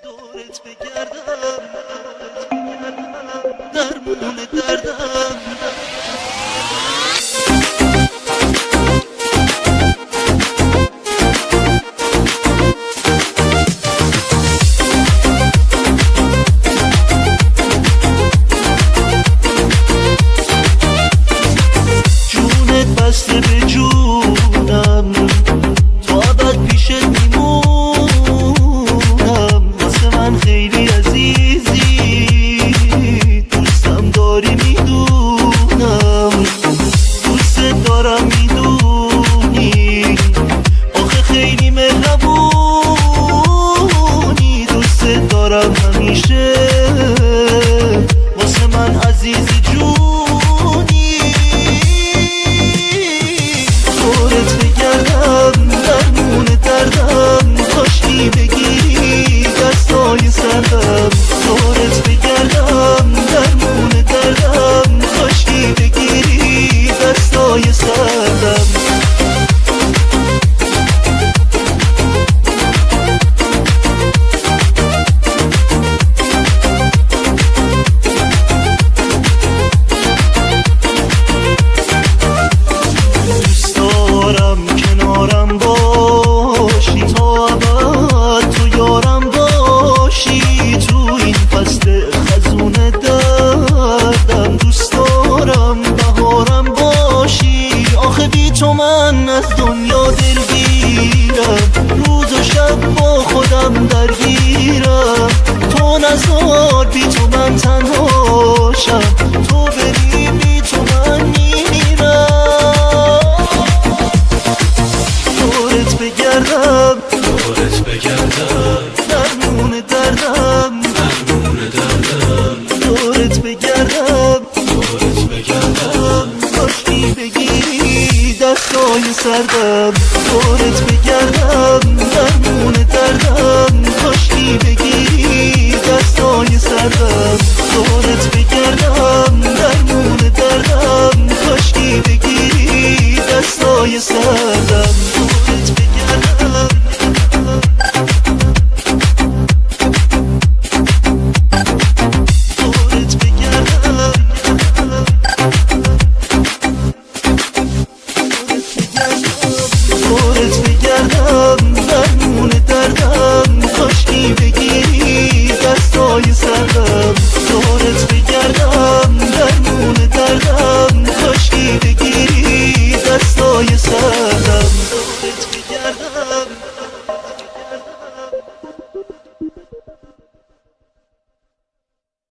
دورت بگردم درمون دردم جونت بسته به جونم تا ابد پیشت میمونم واسه من خیلی عزیزی دوستم داری میدونم دوست دارم میدونی آخه خیلی مهربونی دوست دارم همیشه واسه من عزیزی جونی دورت بگردم درمون دردم کاشکی بگیری دستای سردم دورت بگردم درمون دردم کاشکی بگیری دستای سردم کنارم باشی تا ابد تو یارم باشی تو این فصل خزون دردم دوست دارم بهارم باشی آخه بی تو من از دنیا دلگیرم روز و شب با خودم درگیرم تو نذار